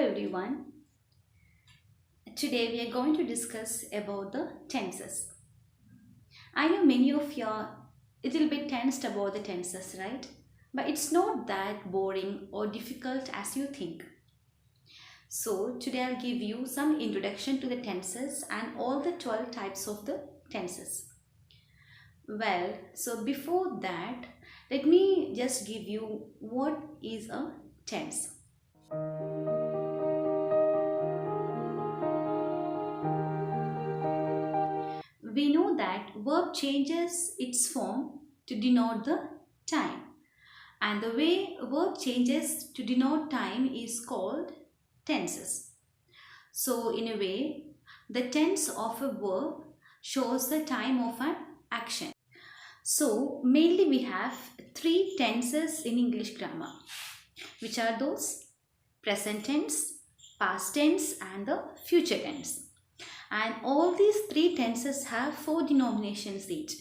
everyone. Today we are going to discuss about the tenses. I know many of you are a little bit tensed about the tenses, right? But it's not that boring or difficult as you think. So today I'll give you some introduction to the tenses and all the 12 types of the tenses. Well, so before that, let me just give you what is a tense. We know that verb changes its form to denote the time, and the way verb changes to denote time is called tenses. So in a way, the tense of a verb shows the time of an action. So mainly we have three tenses in English grammar, which are those: present tense, past tense and the future tense. And all these three tenses have four denominations each.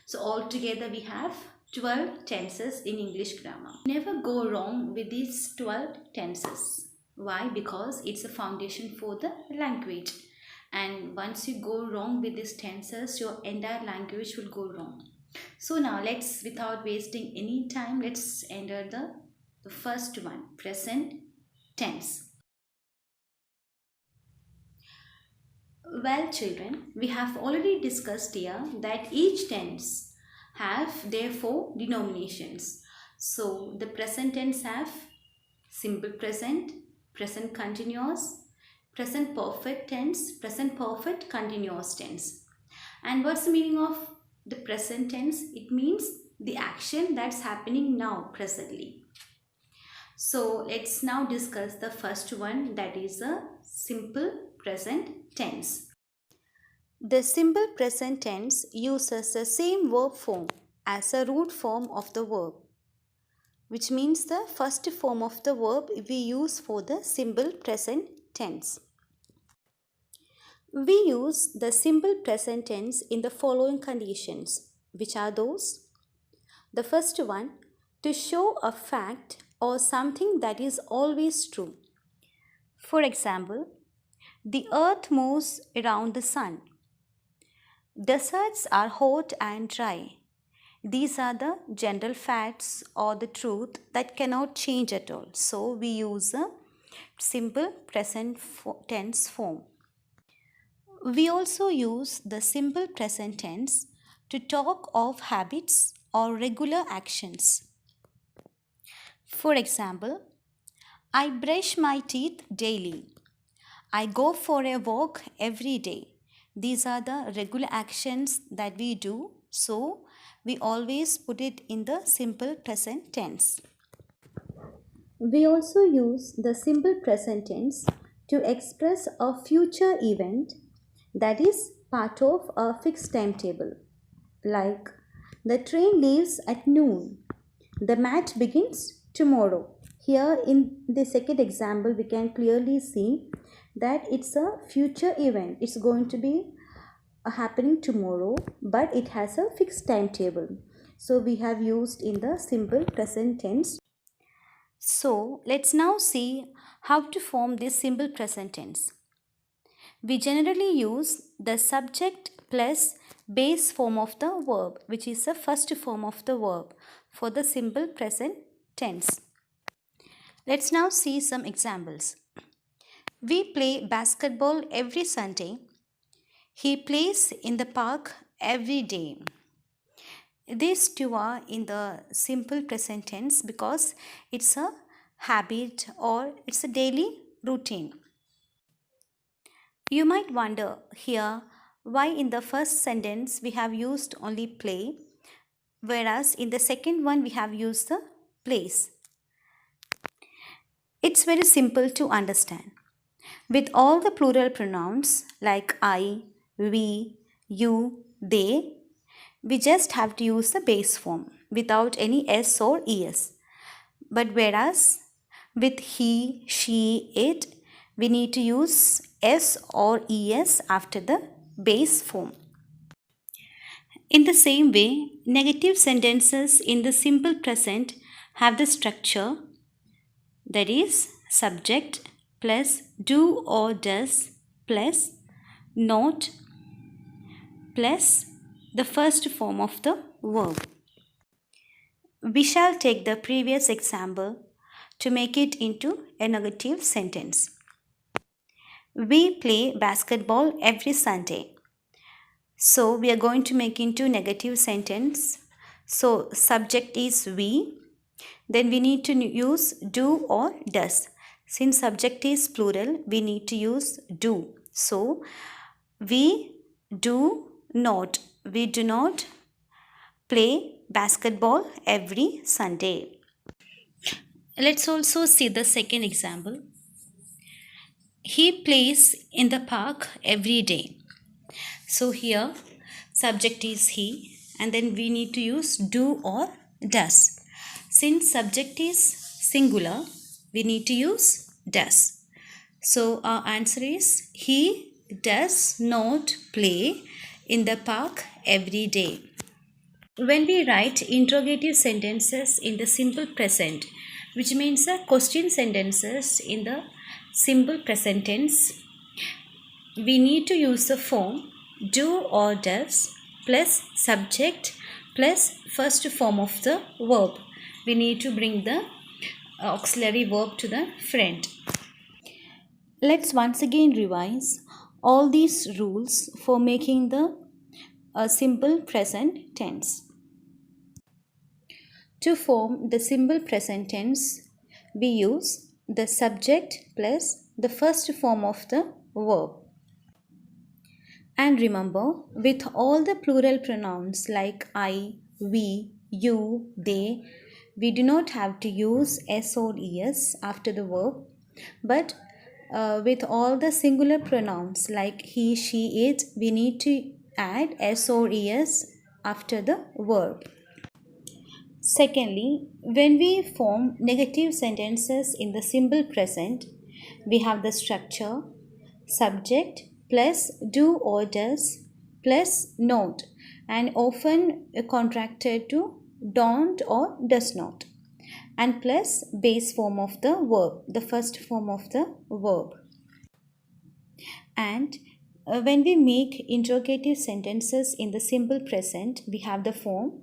So altogether we have 12 tenses in English grammar. Never go wrong with these 12 tenses. Why? Because it's a foundation for the language. And once you go wrong with these tenses, your entire language will go wrong. So now let's, without wasting any time, let's enter the first one, present tense. Well, children, we have already discussed here that each tense have their four denominations. So the present tense have simple present, present continuous, present perfect tense, present perfect continuous tense. And what's the meaning of the present tense? It means the action that's happening now, presently. So let's now discuss the first one, that is a simple present tense. The simple present tense uses the same verb form as a root form of the verb, which means the first form of the verb we use for the simple present tense. We use the simple present tense in the following conditions, which are those: the first one, to show a fact or something that is always true. For example, the earth moves around the sun. Deserts are hot and dry. These are the general facts or the truth that cannot change at all. So we use a simple present tense form. We also use the simple present tense to talk of habits or regular actions. For example, I brush my teeth daily. I go for a walk every day. These are the regular actions that we do, so we always put it in the simple present tense. We also use the simple present tense to express a future event that is part of a fixed timetable. Like, the train leaves at noon. The match begins tomorrow. Here in the second example, we can clearly see that it's a future event. It's going to be happening tomorrow, but it has a fixed timetable. So we have used in the simple present tense. So let's now see how to form this simple present tense. We generally use the subject plus base form of the verb, which is the first form of the verb for the simple present tense. Let's now see some examples. We play basketball every Sunday. He plays in the park every day. These two are in the simple present tense because it's a habit or it's a daily routine. You might wonder here why in the first sentence we have used only play, whereas in the second one we have used the plays. It's very simple to understand. With all the plural pronouns like I, we, you, they, we just have to use the base form without any s or es. But whereas with he, she, it, we need to use s or es after the base form. In the same way, negative sentences in the simple present have the structure, that is subject plus do or does plus not plus the first form of the verb. We shall take the previous example to make it into a negative sentence. We play basketball every Sunday. So we are going to make into negative sentence. So subject is we. Then we need to use do or does. Since subject is plural, we need to use do. So we do not play basketball every Sunday. Let's also see the second example. He plays in the park every day. So here subject is he, and then we need to use do or does. Since subject is singular, we need to use does. So our answer is he does not play in the park every day. When we write interrogative sentences in the simple present, which means question sentences in the simple present tense, we need to use the form do or does plus subject plus first form of the verb. We need to bring the auxiliary verb to the front. Let's once again revise all these rules for making the simple present tense. To form the simple present tense, we use the subject plus the first form of the verb. And remember, with all the plural pronouns like I, we, you, they, we do not have to use s or es after the verb. But with all the singular pronouns like he, she, it, we need to add s or es after the verb. Secondly, when we form negative sentences in the simple present, we have the structure subject plus do or does plus not, and often contracted to don't or does not, and plus base form of the verb, the first form of the verb. And when we make interrogative sentences in the simple present, we have the form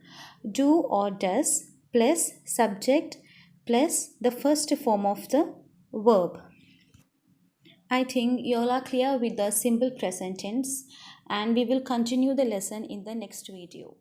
do or does plus subject plus the first form of the verb. I think you all are clear with the simple present tense, and we will continue the lesson in the next video.